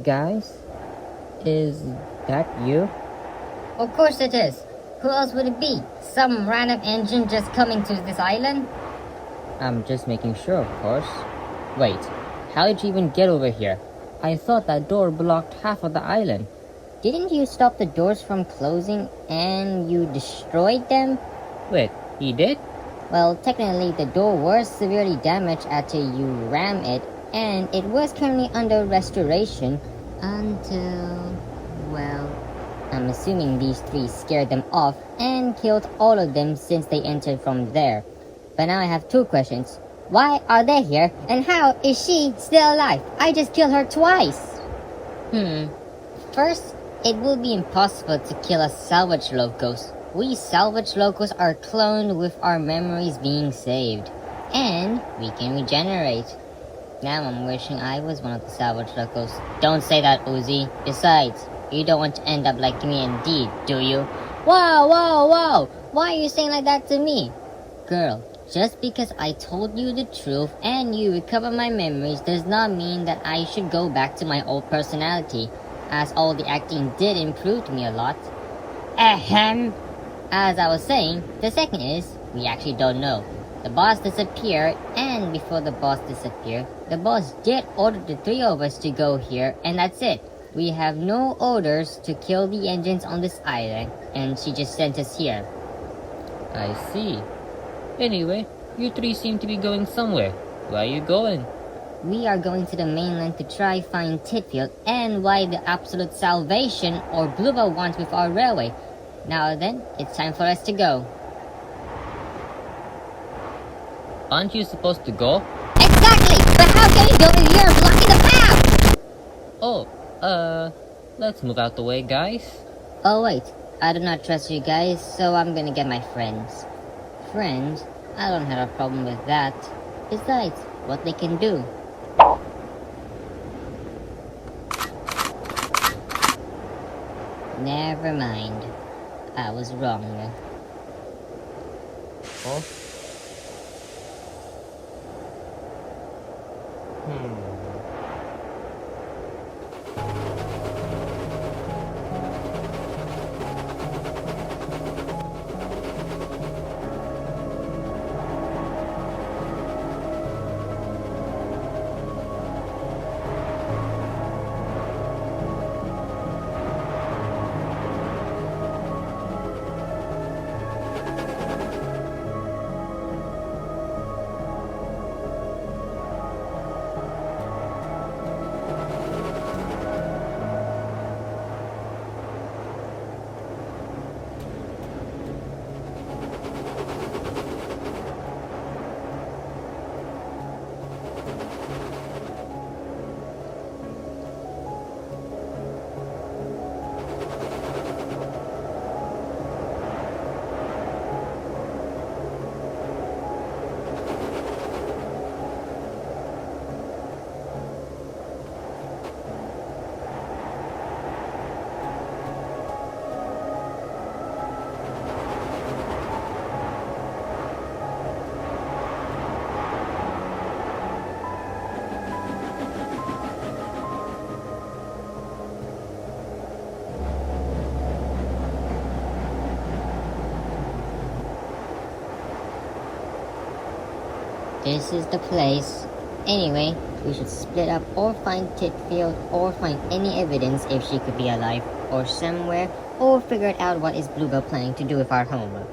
Guys? Is that you? Of course it is. Who else would it be? Some random engine just coming to this island? I'm just making sure, of course. Wait, how did you even get over here? I thought that door blocked half of the island. Didn't you stop the doors from closing and you destroyed them? Wait, he did? Well, technically the door was severely damaged after you rammed it, and it was currently under restoration until... well... I'm assuming these three scared them off and killed all of them since they entered from there. But now I have two questions. Why are they here, and how is she still alive? I just killed her twice! First, it will be impossible to kill us salvage locals. We salvage locals are cloned with our memories being saved. And we can regenerate. Now I'm wishing I was one of the salvage locals. Don't say that, Uzi. Besides, you don't want to end up like me indeed, do you? Whoa! Why are you saying like that to me? Girl, just because I told you the truth and you recover my memories does not mean that I should go back to my old personality, as all the acting did improve me a lot. Ahem! As I was saying, the second is, we actually don't know. The boss disappeared, and before the boss disappeared, the boss did order the three of us to go here, and that's it. We have no orders to kill the engines on this island, and she just sent us here. I see. Anyway, you three seem to be going somewhere. Where are you going? We are going to the mainland to try find Titfield and why the absolute salvation or Bluebell wants with our railway. Now then, it's time for us to go. Aren't you supposed to go? Exactly! But how can you go if you're blocking the path? Oh, let's move out the way, guys. Oh wait, I do not trust you guys, so I'm gonna get my friends. Friends? I don't have a problem with that. Besides, what they can do. Never mind. I was wrong. Oh? This is the place. Anyway, we should split up or find Titfield or find any evidence if she could be alive or somewhere, or figure out what is Bluebell planning to do with our home.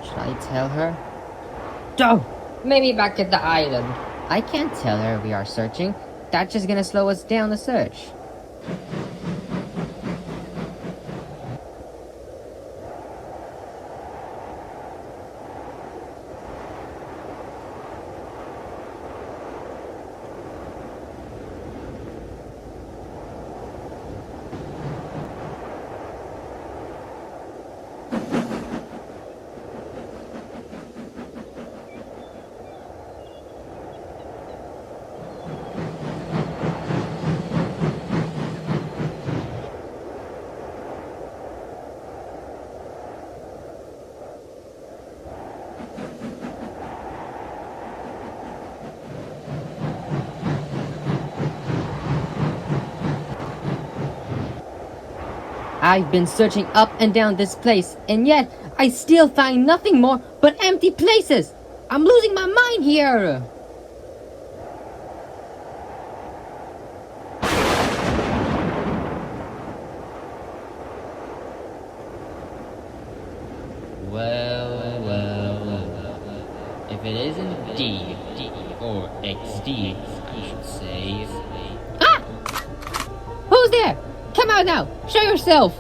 Should I tell her? Oh! Maybe back at the island. I can't tell her we are searching. That's just gonna slow us down the search. I've been searching up and down this place, and yet I still find nothing more but empty places. I'm losing my mind here. Well. If it isn't D, or XD, I should say. Ah! Who's there? Come out now! Show yourself!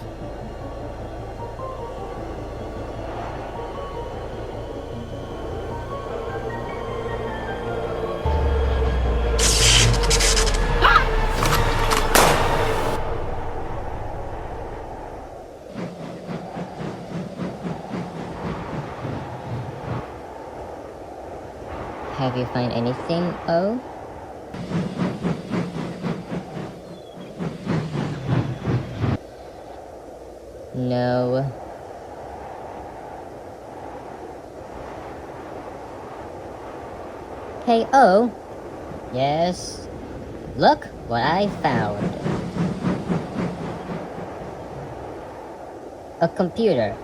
Have you found anything, O? No. Hey, O? Yes? Look what I found. A computer.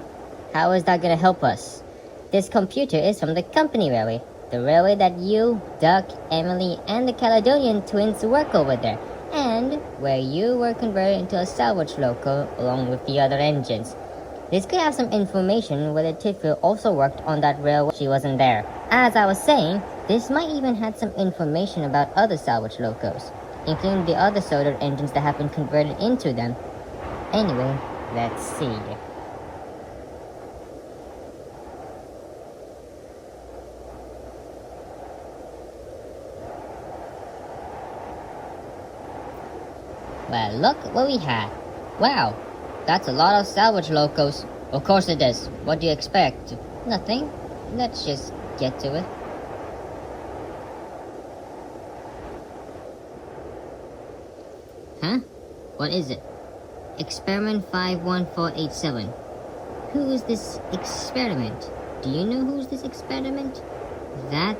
How is that gonna help us? This computer is from the company railway. The railway that you, Duck, Emily, and the Caledonian twins work over there, and where you were converted into a salvage loco along with the other engines. This could have some information whether Titfield also worked on that railway. She wasn't there. As I was saying, this might even have some information about other salvage locos, including the other solar engines that have been converted into them. Anyway, let's see. Well, look what we had. Wow, that's a lot of salvage locos. Of course it is. What do you expect? Nothing. Let's just get to it. Huh? What is it? Experiment 51487. Who is this experiment? Do you know who's this experiment? That?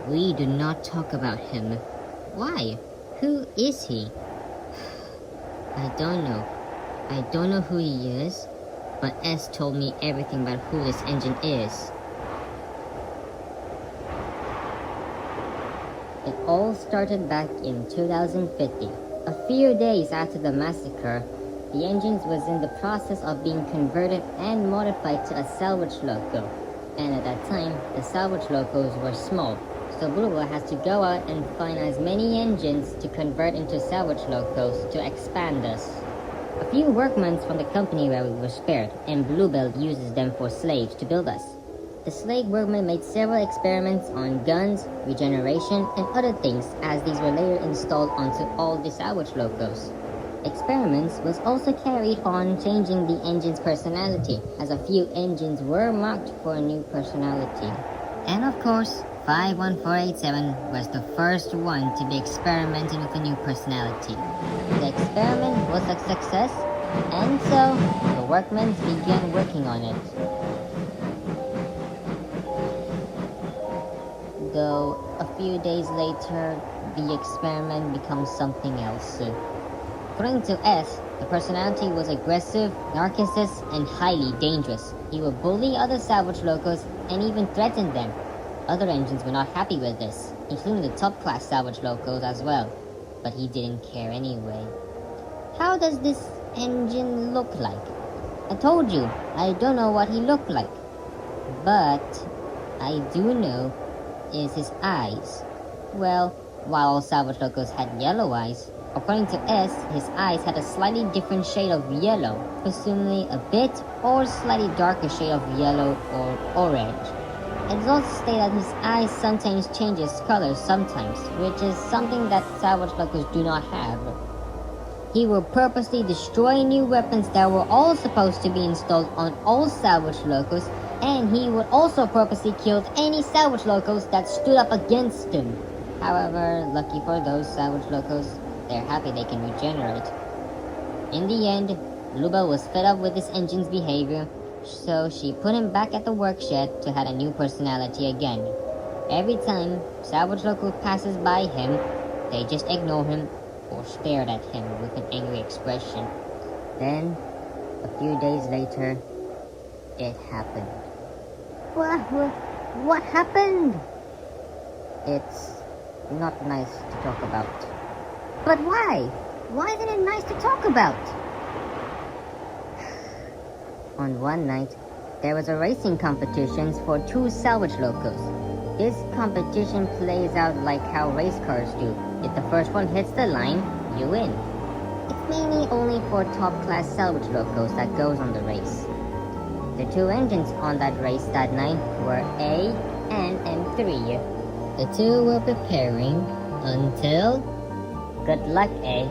We do not talk about him. Why? Who is he? I don't know. I don't know who he is, but S told me everything about who this engine is. It all started back in 2050. A few days after the massacre, the engines was in the process of being converted and modified to a salvage loco. And at that time, the salvage locos were small, so Bluebell has to go out and find as many engines to convert into salvage locos to expand us. A few workmen from the company where we were spared, and Bluebell uses them for slaves to build us. The slave workmen made several experiments on guns, regeneration, and other things as these were later installed onto all the salvage locos. Experiments was also carried on changing the engine's personality, as a few engines were marked for a new personality. And of course, 51487 was the first one to be experimented with a new personality. The experiment was a success, and so the workmen began working on it. Though a few days later, the experiment becomes something else. According to S, the personality was aggressive, narcissist, and highly dangerous. He would bully other salvage locos and even threaten them. Other engines were not happy with this, including the top-class salvage locos as well. But he didn't care anyway. How does this engine look like? I told you, I don't know what he looked like. But I do know is his eyes. Well, while all salvage locos had yellow eyes, according to S, his eyes had a slightly different shade of yellow, presumably a bit or slightly darker shade of yellow or orange. It is also stated that his eyes sometimes changes color sometimes, which is something that salvage locos do not have. He will purposely destroy new weapons that were all supposed to be installed on all salvage locos, and he would also purposely kill any salvage locos that stood up against him. However, lucky for those salvage locos, they're happy they can regenerate. In the end, Bluebell was fed up with this engine's behavior, so she put him back at the work shed to have a new personality again. Every time salvage loco passes by him, they just ignore him or stared at him with an angry expression. Then, A few days later, it happened. What happened? It's not nice to talk about. But why? Why isn't it nice to talk about? On one night, there was a racing competition for 2 salvage locos. This competition plays out like how race cars do. If the first one hits the line, you win. It's mainly only for top-class salvage locos that goes on the race. The 2 engines on that race that night were A and M3. The 2 were preparing until... Good luck, A.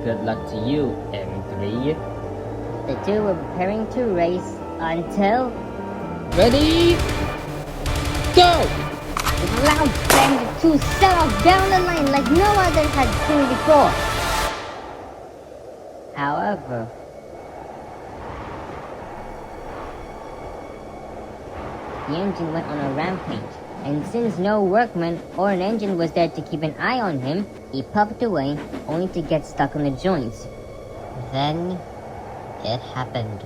Good luck to you, M3. The 2 were preparing to race until... Ready? Go! With loud bang, the 2 set off down the line like no other had seen before. However, the engine went on a rampage, and since no workman or an engine was there to keep an eye on him, he puffed away, only to get stuck on the joints. Then, it happened.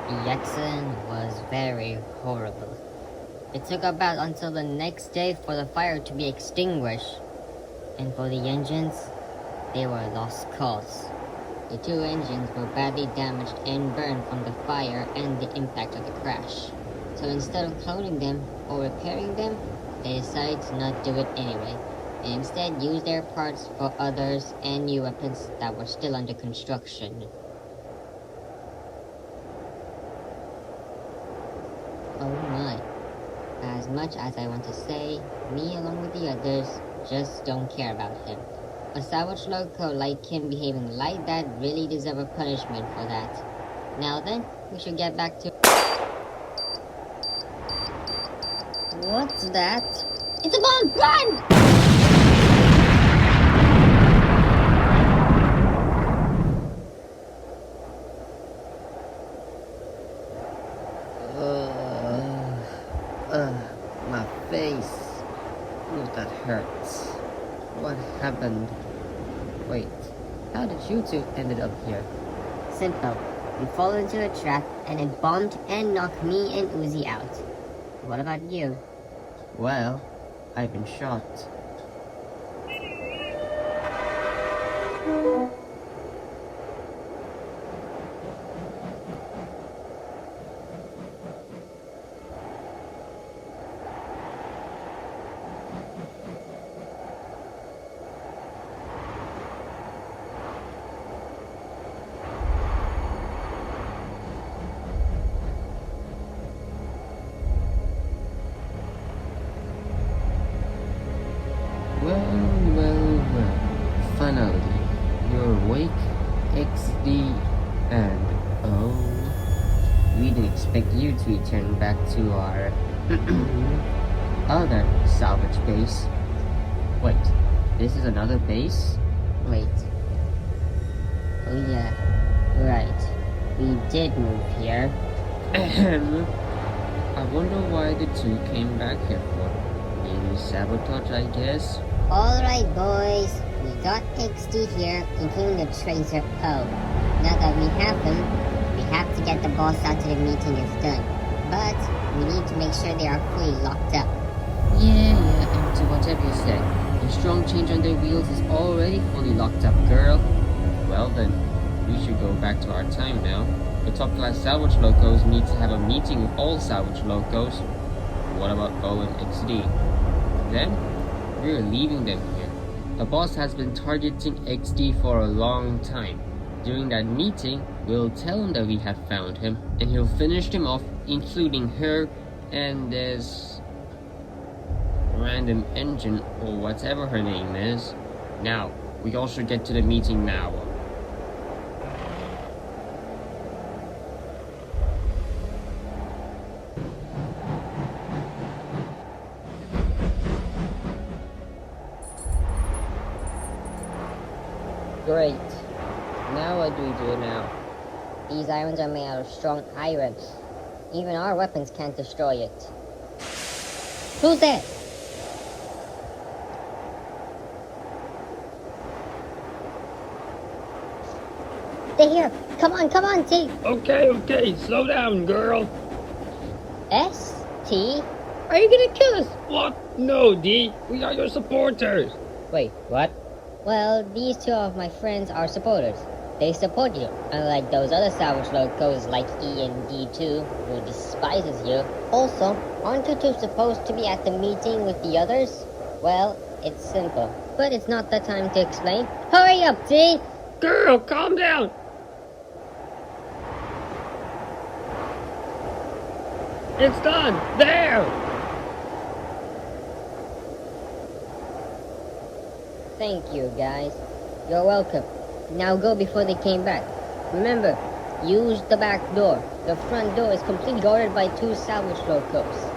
The accident was very horrible. It took about until the next day for the fire to be extinguished. And for the engines, they were lost cause. The 2 engines were badly damaged and burned from the fire and the impact of the crash. So instead of cloning them or repairing them, they decided to not do it anyway, and instead use their parts for others and new weapons that were still under construction. Oh my. As much as I want to say, me along with the others just don't care about him. A salvage loco like him behaving like that really deserve a punishment for that. Now then, we should get back to... What's that? It's a bomb! Run! My face. Oh, that hurts. What happened? Wait, how did you 2 ended up here? Simple. We fall into a trap and it bombed and knocked me and Uzi out. What about you? Well, I've been shot. Well. Finally, you're awake, XD, and oh, we didn't expect you to return back to our other salvage base. Wait, this is another base? Wait. Oh yeah, right. We did move here. I wonder why the 2 came back here for. Maybe sabotage, I guess? Alright boys, we got XD here, including the Tracer O. Now that we have him, we have to get the boss out to the meeting it's done. But, we need to make sure they are fully locked up. Yeah, and to whatever you say. The strong change on their wheels is already fully locked up, girl. Well then, we should go back to our time now. The top class salvage locos need to have a meeting with all salvage locos. What about O and XD? Then, we're leaving them here. The boss has been targeting XD for a long time. During that meeting, we'll tell him that we have found him, and he'll finish him off, including her And there's random engine or whatever her name is. Now, we all should get to the meeting now. Great. Now what do we do now? These irons are made out of strong iron. Even our weapons can't destroy it. Who's that? They're here! Come on, T! Okay, slow down, girl. S? T? Are you gonna kill us? What? No, D. We are your supporters. Wait, what? Well, these two of my friends are supporters. They support you, unlike those other salvage locals like E and D2, who despises you. Also, aren't you two supposed to be at the meeting with the others? Well, it's simple, but it's not the time to explain. Hurry up, T! Girl, calm down. It's done. There. Thank you, guys. You're welcome. Now go before they came back. Remember, use the back door. The front door is completely guarded by two salvage locals.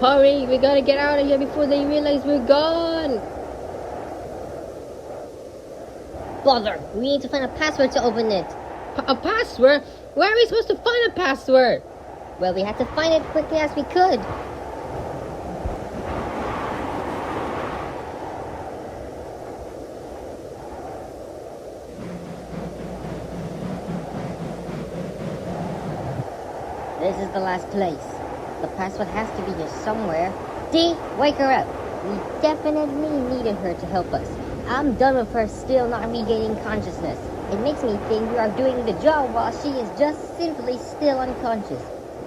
Hurry, we gotta get out of here before they realize we're gone! Bother, we need to find a password to open it. A password? Where are we supposed to find a password? Well, we had to find it quickly as we could. This is the last place. The password has to be here somewhere. D, wake her up. We definitely needed her to help us. I'm done with her still not regaining consciousness. It makes me think we are doing the job while she is just simply still unconscious.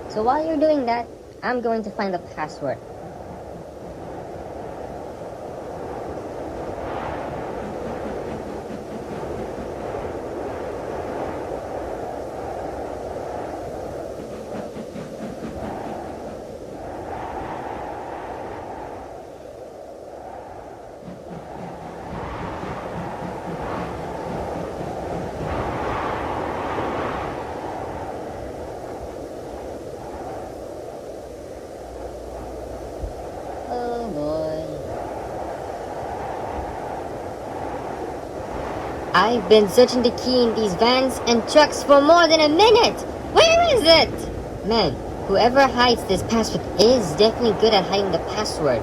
So while you're doing that, I'm going to find the password. I've been searching the key in these vans and trucks for more than a minute! Where is it? Man, whoever hides this password is definitely good at hiding the password.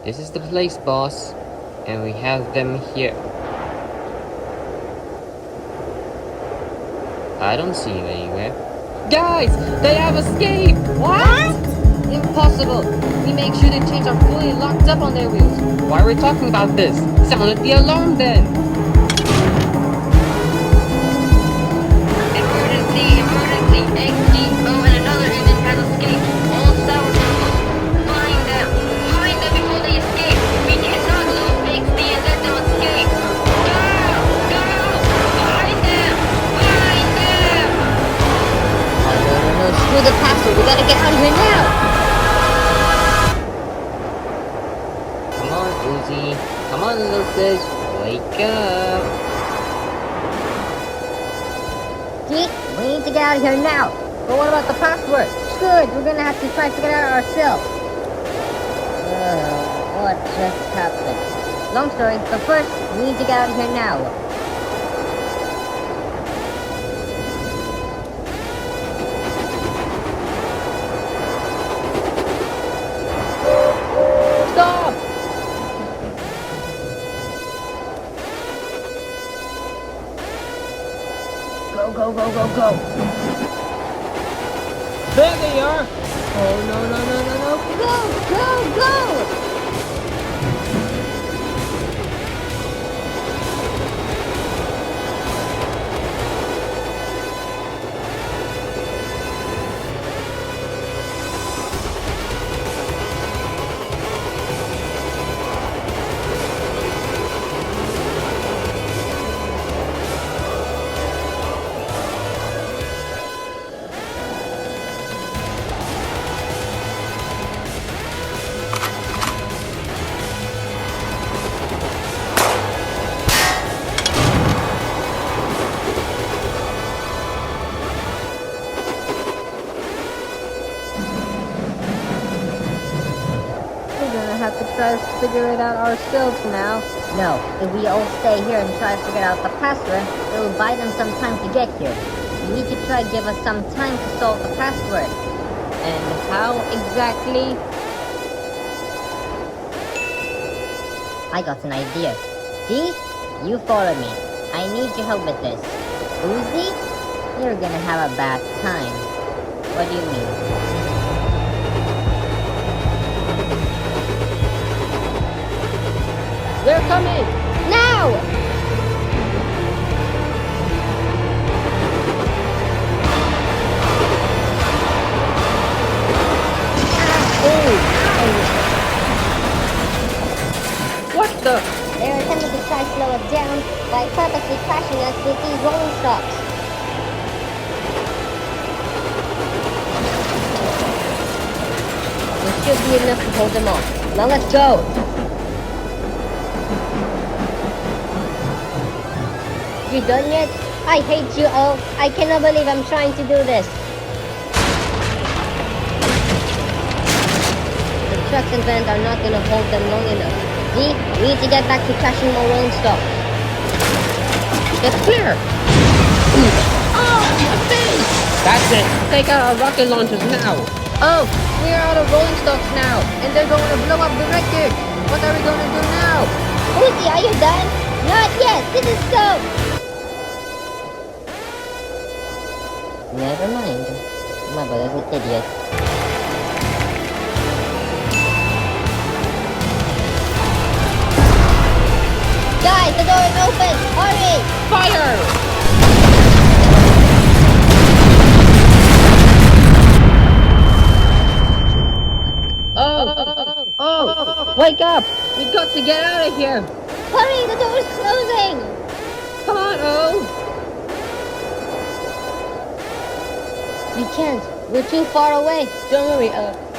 This is the place, boss. And we have them here. I don't see him anywhere. Guys, they have escaped! What? Impossible! We make sure the chains are fully locked up on their wheels. Why are we talking about this? Sounded the alarm then! Emergency! XGO and another engine has escaped. All salvage locals, find them! Find them before they escape! We cannot lose XD and let them escape! Go! Find them! Find them! No, screw the password, we gotta get out of here now! Come on, Uzi. Come on, Lucas. Wake up. Geek, we need to get out of here now! But what about the password? Screw it, we're gonna have to try to figure it out ourselves. What just happened? Long story, but first, we need to get out of here now. Stop! Go! There they are! Oh, no! Go! have to try to figure it out ourselves now. No, if we all stay here and try to figure out the password, it will buy them some time to get here. You need to try to give us some time to solve the password. And how exactly? I got an idea. Dee, you follow me. I need your help with this. Uzi, you're gonna have a bad time. What do you mean? They're coming! Now! What the? They're attempting to try to slow us down by purposely crashing us with these rolling stocks. This should be enough to hold them off. Now let's go! You done yet? I hate you all. I cannot believe I'm trying to do this. The trucks and vans are not gonna hold them long enough. Dee, we need to get back to crashing more rolling stock. It's clear! Oh, my face! That's it! Take out our rocket launchers now! Oh, we're out of rolling stocks now, and they're going to blow up the wreckage! What are we gonna do now? Uzi, are you done? Not yet. This is so. Never mind. My brother's an idiot. Guys, the door is open! Hurry! Fire! Oh! Wake up! We got to get out of here! Hurry! The door is closing! Come on, Oh! We can't. We're too far away. Don't worry,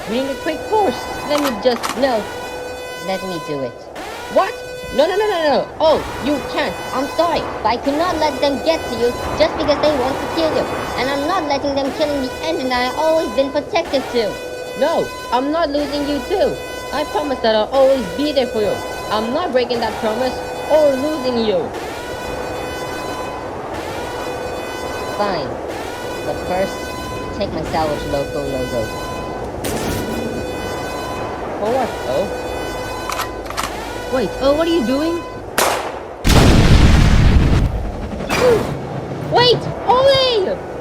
we need a quick force. Let me just... No. Let me do it. What? No. Oh, you can't. I'm sorry, but I could not let them get to you just because they want to kill you. And I'm not letting them kill the engine that I've always been protected to. No, I'm not losing you too. I promise that I'll always be there for you. I'm not breaking that promise or losing you. Fine. But first, take my salvage logo. For what, Oh? Wait, Oh, what are you doing? Wait! Ollie!